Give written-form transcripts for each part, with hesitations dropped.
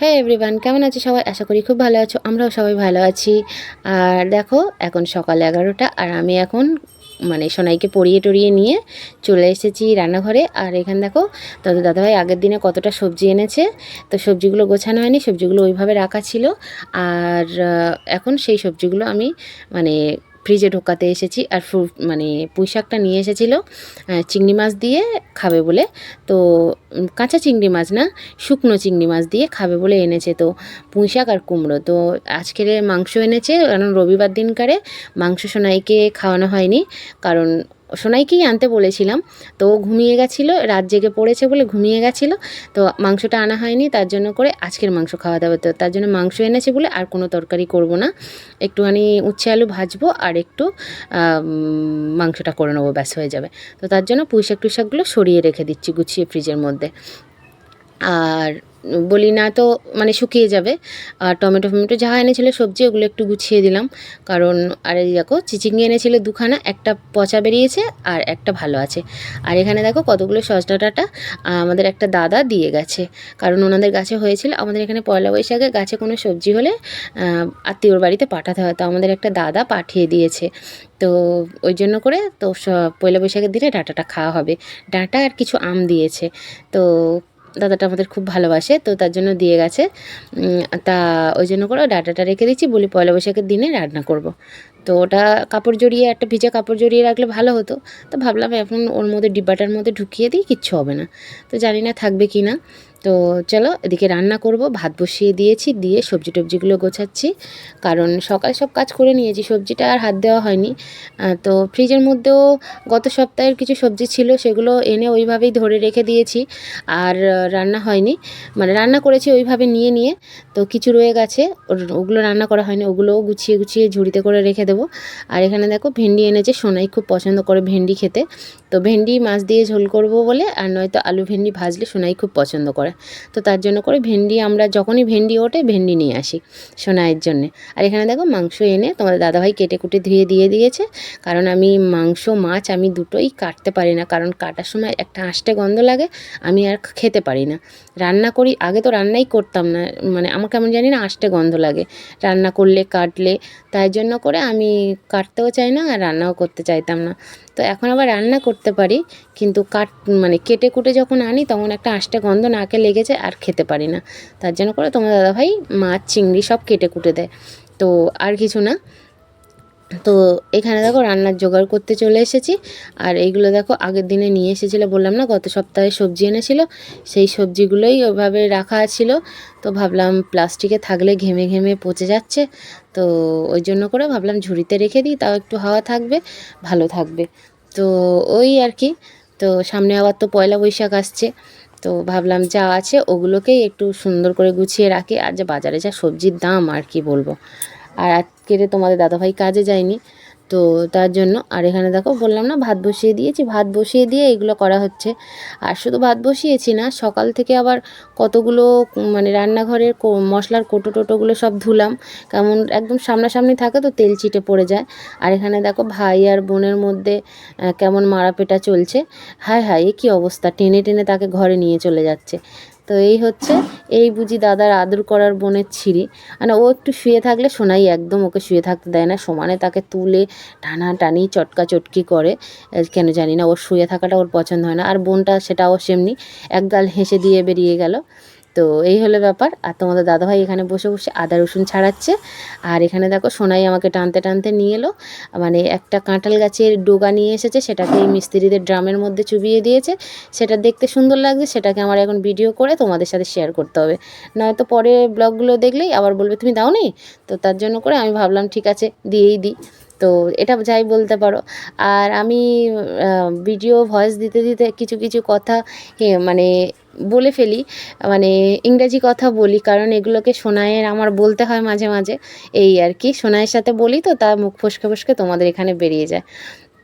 হ্যাঁ এভরিওয়ান, কেমন আছো সবাই? আশা করি খুব ভালো আছো। আমরাও সবাই ভালো আছি। আর দেখো এখন সকাল 11টা আর আমি এখন সোনাইকে পরিয়ে টরিয়ে নিয়ে চলে এসেছি রান্নাঘরে। আর এখানে দেখো দাদাভাই আগের দিনে কতটা সবজি এনেছে, তো সবজিগুলো গোছানো হয়নি, সবজিগুলো ওইভাবে রাখা ছিল। আর এখন সেই সবজিগুলো আমি মানে ফ্রিজে ঢোকাতে এসেছি। আর পুঁই শাকটা নিয়ে এসেছিলো চিংড়ি মাছ দিয়ে খাবে বলে। তো কাঁচা চিংড়ি মাছ না, শুকনো চিংড়ি মাছ দিয়ে খাবে বলে এনেছে। তো পুঁই শাক আর কুমড়ো, তো আজকের মাংস এনেছে, কারণ রবিবার দিনকারে মাংস সোনাইকে খাওয়ানো হয়নি, কারণ সোনাইকেই আনতে বলেছিলাম। তো ও ঘুমিয়ে গেছিলো, রাত জেগে পড়েছে বলে ঘুমিয়ে গেছিলো। তো মাংসটা আনা হয়নি, তার জন্য করে আজকের মাংস খাওয়া দাওয়া। তো তার জন্য মাংস এনেছে বলে আর কোনো তরকারি করব না, একটুখানি উচ্ছে আলু ভাজবো আর একটু মাংসটা করে নেবো, ব্যাস হয়ে যাবে। তো তার জন্য পুঁই শাক টুই শাকগুলো সরিয়ে রেখে দিচ্ছি গুছিয়ে ফ্রিজের মধ্যে। আর বলি না তো শুকিয়ে যাবে। আর টমেটো ফমেটো যা এনেছিলো সবজি ওগুলো একটু গুছিয়ে দিলাম, কারণ আর এই দেখো চিচিঙ্গি এনেছিলো দুখানা, একটা পচা বেরিয়েছে আর একটা ভালো আছে। আর এখানে দেখো কতগুলো সজনা ডাঁটা আমাদের একটা দাদা দিয়ে গেছে, কারণ ওনাদের গাছে হয়েছিল। আমাদের এখানে পয়লা বৈশাখে গাছে কোনো সবজি হলে আত্মীয়র বাড়িতে পাঠাতে হয়, তো আমাদের একটা দাদা পাঠিয়ে দিয়েছে। তো ওই জন্য করে তো পয়লা বৈশাখের দিনে ডাঁটাটা খাওয়া হবে। ডাঁটা আর কিছু আম দিয়েছে। তো দাদাটা আমাদের খুব ভালোবাসে, তো তার জন্য দিয়ে গেছে। তা ওই জন্য করে ডাঁটাটা রেখে দিচ্ছি, বলি পয়লা বৈশাখের দিনে রান্না করব। তো ওটা কাপড় জড়িয়ে, একটা ভিজা কাপড় জড়িয়ে রাখলে ভালো হতো। তো ভাবলাম এখন ওর মধ্যে ডিব্বাটার মধ্যে ঢুকিয়ে দিই, কিচ্ছু হবে না। তো জানি না থাকবে কি না। তো চলো এদিকে রান্না করব, ভাত বসিয়ে দিয়েছি, দিয়ে সবজি টবজিগুলো গোছাচ্ছি, কারণ সকালে সব কাজ করে নিয়েছি, সবজিটা আর হাত দেওয়া হয়নি। তো ফ্রিজের মধ্যেও গত সপ্তাহের কিছু সবজি ছিল, সেগুলো এনে ওইভাবেই ধরে রেখে দিয়েছি। আর রান্না হয়নি, রান্না করেছি ওইভাবে নিয়ে নিয়ে। তো কিছু রয়ে গেছে, ওগুলো রান্না করা হয়নি, ওগুলোও গুছিয়ে গুছিয়ে ঝুড়িতে করে রেখে দেবো। আর এখানে দেখো ভেন্ডি এনেছে, সোনাই খুব পছন্দ করে ভেন্ডি খেতে। তো ভেন্ডি মাছ দিয়ে ঝোল করব বলে, আর নয়তো আলু ভেন্ডি ভাজলে সোনাই খুব পছন্দ করে। তো তার জন্য করে ভেন্ডি, আমরা যখনই ভেন্ডি ওঠে ভেন্ডি নিয়ে আসি সোনাইয়ের জন্যে। আর এখানে দেখো মাংস এনে তোমাদের দাদাভাই কেটে কুটে ধুয়ে দিয়ে দিয়েছে, কারণ আমি মাংস মাছ আমি দুটোই কাটতে পারি না, কারণ কাটার সময় একটা আষ্টে গন্ধ লাগে, আমি আর খেতে পারি না। রান্না করি, আগে তো রান্নাই করতাম না, আমার কেমন জানি না আষ্টে গন্ধ লাগে রান্না করলে কাটলে, তাই জন্য করে আমি কাটতেও চাই না আর রান্নাও করতে চাইতাম না। তো এখন আবার রান্না করতে পারি, কিন্তু কেটে কুটে যখন আনি তখন একটা আষ্টে গন্ধ নাকে লেগেছে, আর খেতে পারি না। তার জন্য করে তোমার দাদাভাই মাছ চিংড়ি সব কেটে কুটে দেয়, তো আর কিছু না। তো এখানে দেখো রান্নার জোগাড় করতে চলে এসেছি। আর এইগুলো দেখো আগের দিনে নিয়ে এসেছিলো, বললাম না গত সপ্তাহে সবজি এনেছিল, সেই সবজিগুলোই ওইভাবে রাখা ছিল। তো ভাবলাম প্লাস্টিকে থাকলে ঘেমে ঘেমে পচে যাচ্ছে, তো ওই জন্য করে ভাবলাম ঝুড়িতে রেখে দিই, তাও একটু হাওয়া থাকবে, ভালো থাকবে। তো ওই আর কি। তো সামনে আবার তো পয়লা বৈশাখ আসছে, তো ভাবলাম যা আছে ওগুলোকেই একটু সুন্দর করে গুছিয়ে রাখি। আর যে বাজারে যা সবজির দাম আর কি বলবো। আর আজকে তোমাদের দাদাভাই কাজে যায়নি, তো তার জন্য। আর এখানে দেখো বললাম না ভাত বসিয়ে দিয়েছি, ভাত বসিয়ে দিয়ে এগুলো করা হচ্ছে। আর শুধু ভাত বসিয়েছি না, সকাল থেকে আবার কতগুলো রান্নাঘরের মশলার কোটো টোটোগুলো সব ধুলাম, কেমন একদম সামনাসামনি থাকে তো তেল চিটে পড়ে যায়। আর এখানে দেখো ভাই আর বোনের মধ্যে কেমন মারাপেটা চলছে। হায় হায়, এ কী অবস্থা, টেনে টেনে তাকে ঘরে নিয়ে চলে যাচ্ছে। তো এই হচ্ছে, এই বুঝি দাদার আদর করার বোনের ছিঁড়ি। ও একটু শুয়ে থাকলে সোনাই একদম ওকে শুয়ে থাকতে দেয় না, সমানে তাকে তুলে টানাটানি চটকা চটকি করে। কেন জানি না, ওর শুয়ে থাকাটা ওর পছন্দ হয় না। আর বোনটা সেটাও সেমনি, একগাল হেসে দিয়ে বেরিয়ে গেল। তো এই হলো ব্যাপার। আর তোমাদের দাদাভাই এখানে বসে বসে আদা রসুন ছাড়াচ্ছে। আর এখানে দেখো সোনাই আমাকে টানতে টানতে নিয়ে এলো, একটা কাঁঠাল গাছের ডোগা নিয়ে এসেছে, সেটাকে এই মিস্ত্রিদের ড্রামের মধ্যে চুবিয়ে দিয়েছে। সেটা দেখতে সুন্দর লাগছে, সেটাকে আমার এখন ভিডিও করে তোমাদের সাথে শেয়ার করতে হবে, নয়তো পরে ব্লগগুলো দেখলেই আবার বলবে তুমি দাওনি। তো তার জন্য করে আমি ভাবলাম ঠিক আছে দিয়েই দিই। তো এটা যাই বলতে পারো। আর আমি ভিডিও ভয়েস দিতে দিতে কিছু কিছু কথা বলে ফেলি, ইংরাজি কথা বলি, কারণ এগুলোকে সোনাইয়ের আমার বলতে হয় মাঝে মাঝে। এই আর কি, সোনাইয়ের সাথে বলি তো তা মুখ ফসকে ফসকে তোমাদের এখানে বেরিয়ে যায়।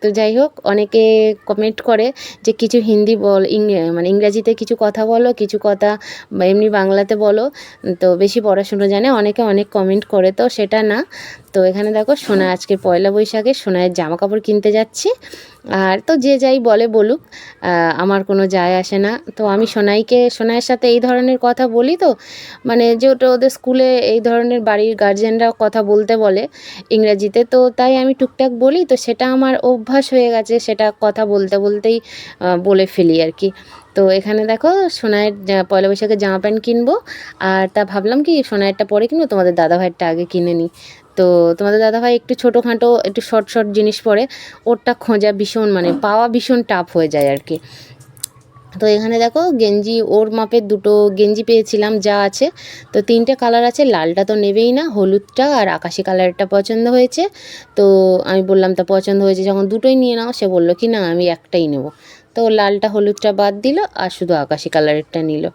তো যাই হোক, অনেকে কমেন্ট করে যে কিছু হিন্দি ইংরাজিতে কিছু কথা বলো, কিছু কথা এমনি বাংলাতে বলো। তো বেশি পড়াশুনো জানে অনেকে, অনেক কমেন্ট করে, তো সেটা না। তো এখানে দেখো সোনা আজকে পয়লা বৈশাখে সোনায়ের জামা কাপড় কিনতে যাচ্ছি। আর তো যে যাই বলে বলুক, আমার কোনো যায় আসে না। তো আমি সোনাইয়ের সাথে এই ধরনের কথা বলি, তো মানে যেহেতু ওদের স্কুলে এই ধরনের বাড়ির গার্জেনরা কথা বলতে বলে ইংরেজিতে, তো তাই আমি টুকটাক বলি, তো সেটা আমার অভ্যাস হয়ে গেছে, সেটা কথা বলতে বলতেই বলে ফেলি আর কি। তো এখানে দেখো সোনাইয়ের পয়লা বৈশাখে জামা প্যান্ট কিনবো, আর তা ভাবলাম কি সোনাইয়েরটা পরে কিনবো, তোমাদের দাদাভাইয়েরটা আগে কিনে নিই। তো তোমাদের দাদাভাই একটু ছোটোখাটো একটু শর্ট শর্ট জিনিস পরে, ওরটা খোঁজা ভীষণ মানে পাওয়া ভীষণ টাফ হয়ে যায় আর কি। তো এখানে দেখো গেঞ্জি ওর মাপের দুটো গেঞ্জি পেয়েছিলাম যা আছে। তো 3টে কালার আছে, লালটা তো নেবেই না, হলুদটা আর আকাশি কালারটা পছন্দ হয়েছে। তো আমি বললাম তা পছন্দ হয়েছে যখন দুটোই নিয়ে নাও, সে বললো কি না আমি একটাই নেব। তো লালটা হলুদটা বাদ দিল আর শুধু আকাশি কালারেরটা নিল।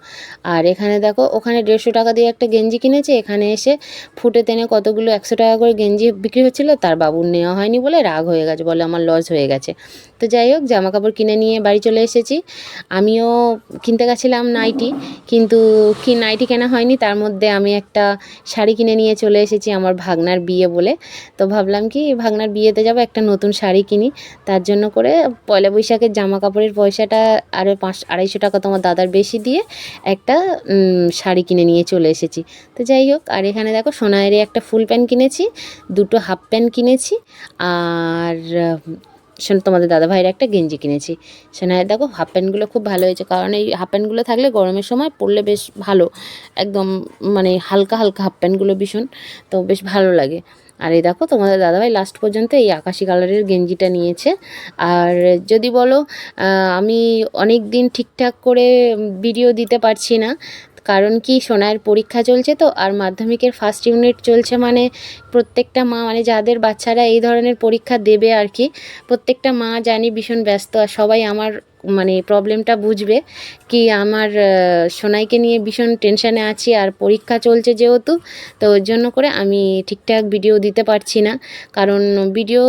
আর এখানে দেখো ওখানে 150 টাকা দিয়ে একটা গেঞ্জি কিনেছে, এখানে এসে ফুটে টেনে কতগুলো 100 টাকা করে গেঞ্জি বিক্রি হচ্ছিলো, তার বাবুর নেওয়া হয়নি বলে রাগ হয়ে গেছে, বলে আমার লস হয়ে গেছে। তো যাই হোক জামা কাপড় কিনে নিয়ে বাড়ি চলে এসেছি। আমিও কিনতে গেছিলাম নাইটি, কিন্তু কি নাইটি কেনা হয়নি, তার মধ্যে আমি একটা শাড়ি কিনে নিয়ে চলে এসেছি আমার ভাগনার বিয়ে বলে। তো ভাবলাম কি ভাগনার বিয়েতে যাব, একটা নতুন শাড়ি কিনি, তার জন্য করে পয়লা বৈশাখের জামা কাপড়ের পয়সাটা আরও 250 টাকা তোমার দাদার বেশি দিয়ে একটা শাড়ি কিনে নিয়ে চলে এসেছি। তো যাই হোক, আর এখানে দেখো সোনাইয়ের একটা ফুল প্যান্ট কিনেছি, দুটো হাফ প্যান্ট কিনেছি, আর তোমাদের দাদাভাইয়ের একটা গেঞ্জি কিনেছি। সোনাইয়ের দেখো হাফ প্যান্টগুলো খুব ভালো হয়েছে, কারণ এই হাফ প্যান্টগুলো থাকলে গরমের সময় পরলে বেশ ভালো, একদম মানে হালকা হালকা হাফ প্যান্টগুলো ভীষণ, তো বেশ ভালো লাগে। আর এই দেখো তোমাদের দাদাভাই লাস্ট পর্যন্ত এই আকাশি কালারের গেঞ্জিটা নিয়েছে। আর যদি বলো আমি অনেক দিন ঠিকঠাক করে ভিডিও দিতে পারছি না, কারণ কি সোনাইয়ের পরীক্ষা চলছে, তো আর মাধ্যমিকের ফার্স্ট ইউনিট চলছে, মানে প্রত্যেকটা মা মানে যাদের বাচ্চারা এই ধরনের পরীক্ষা দেবে আর কি, প্রত্যেকটা মা জানি ভীষণ ব্যস্ত, আর সবাই আমার মানে প্রবলেমটা বুঝবে কি আমার সোনাইকে নিয়ে ভীষণ টেনশানে আছি, আর পরীক্ষা চলছে যেহেতু, তো ওর জন্য করে আমি ঠিকঠাক ভিডিও দিতে পারছি না। কারণ ভিডিও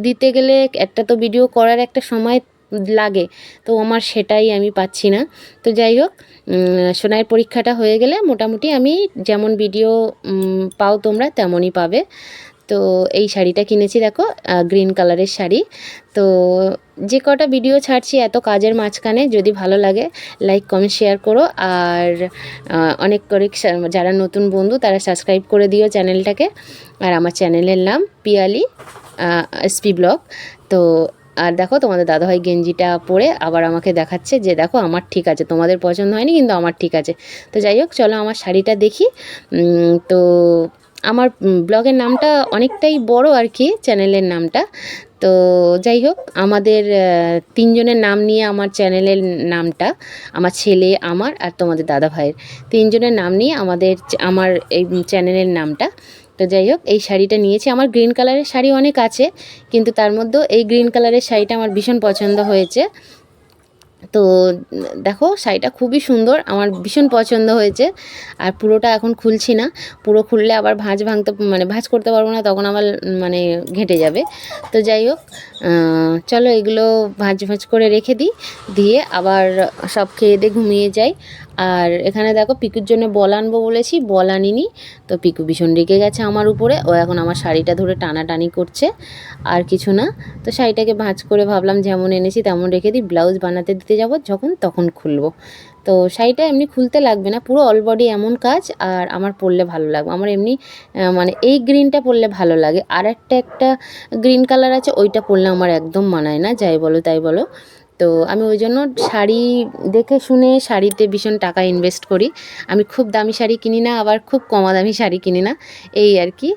দিতে গেলে একটা তো ভিডিও করার একটা সময় লাগে, তো আমার সেটাই আমি পাচ্ছি না। তো যাই হোক, সোনাইয়ের পরীক্ষাটা হয়ে গেলে মোটামুটি আমি যেমন ভিডিও পাও তোমরা তেমনই পাবে। তো এই শাড়িটা কিনেছি দেখো, গ্রিন কালারের শাড়ি। তো যে কটা ভিডিও ছাড়ছি এত কাজের মাঝখানে, যদি ভালো লাগে লাইক কমেন্ট শেয়ার করো, আর অনেক করে যারা নতুন বন্ধু তারা সাবস্ক্রাইব করে দিও চ্যানেলটাকে। আর আমার চ্যানেলের নাম পিয়ালি এসপি ব্লগ। তো আর দেখো তোমাদের দাদাভাই গেঞ্জিটা পরে আবার আমাকে দেখাচ্ছে যে দেখো আমার ঠিক আছে, তোমাদের পছন্দ হয়নি কিন্তু আমার ঠিক আছে। তো যাই হোক চলো আমার শাড়িটা দেখি। তো আমার ব্লগের নামটা অনেকটাই বড় আর কি, চ্যানেলের নামটা। তো যাই হোক আমাদের 3 জনের নাম নিয়ে আমার চ্যানেলের নামটা, আমার ছেলে আমার আর তোমাদের দাদাভাইয়ের 3 জনের নাম নিয়ে আমার এই চ্যানেলের নামটা। তো যাই হোক এই শাড়িটা নিয়েছি, আমার গ্রিন কালারের শাড়ি অনেক আছে, কিন্তু তার মধ্যেও এই গ্রিন কালারের শাড়িটা আমার ভীষণ পছন্দ হয়েছে। তো দেখো শাড়িটা খুবই সুন্দর, আমার ভীষণ পছন্দ হয়েছে। আর পুরোটা এখন খুলছি না, পুরো খুললে আবার ভাঁজ করতে পারবো না, তখন আবার মানে ঘেঁটে যাবে। তো যাই হোক চলো এগুলো ভাঁজ করে রেখে দিই, দিয়ে আবার সব খেয়ে দিয়ে ঘুমিয়ে যাই। আর এখানে দেখো পিকুর জন্য বল আনবো বলেছি, বল আনিনি। তো পিকু ভীষণ রেগে গেছে আমার উপরে, ও এখন আমার শাড়িটা ধরে টানাটানি করছে, আর কিছু না। তো শাড়িটাকে ভাঁজ করে ভাবলাম যেমন এনেছি তেমন রেখে দিই, ব্লাউজ বানাতে দিতে যাব যখন তখন খুলবো। তো শাড়িটা এমনি খুলতে লাগবে না, পুরো অল বডি এমন কাজ, আর আমার পরলে ভালো লাগবে। আমার এমনি মানে এই গ্রিনটা পরলে ভালো লাগে, আর একটা গ্রিন কালার আছে ওইটা পরলে আমার একদম মানায় না, যাই বলো তাই বলো। তো আমি ওই জন্য শাড়ি দেখে শুনে শাড়িতে ভীষণ টাকা ইনভেস্ট করি। আমি খুব দামি শাড়ি কিনি না, আবার খুব কমা দামি শাড়ি কিনি না, এই আর কি।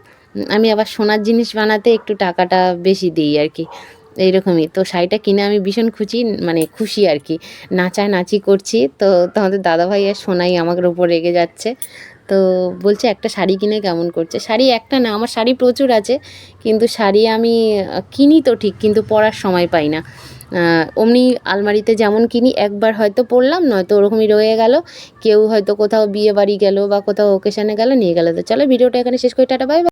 আমি আবার সোনার জিনিস বানাতে একটু টাকাটা বেশি দিই আর কি, এইরকমই। তো শাড়িটা কিনে আমি ভীষণ খুশি আর কি, নাচানাচি করছি। তো তোমাদের দাদাভাই আর সোনাই আমার উপর রেগে যাচ্ছে, তো বলছে একটা শাড়ি কিনে কেমন করছে। শাড়ি একটা না, আমার শাড়ি প্রচুর আছে, কিন্তু শাড়ি আমি কিনি তো ঠিক, কিন্তু পরার সময় পাই না। অমনি আলমারিতে যেমন কিনি একবার হয়তো পরলাম, নয়তো ওরকমই রয়ে গেল, কেউ হয়তো কোথাও বিয়ে বাড়ি গেল বা কোথাও ওকেশানে গেল নিয়ে গেল। তো চলো ভিডিওটা এখানে শেষ করি, টাটা বাই বাই।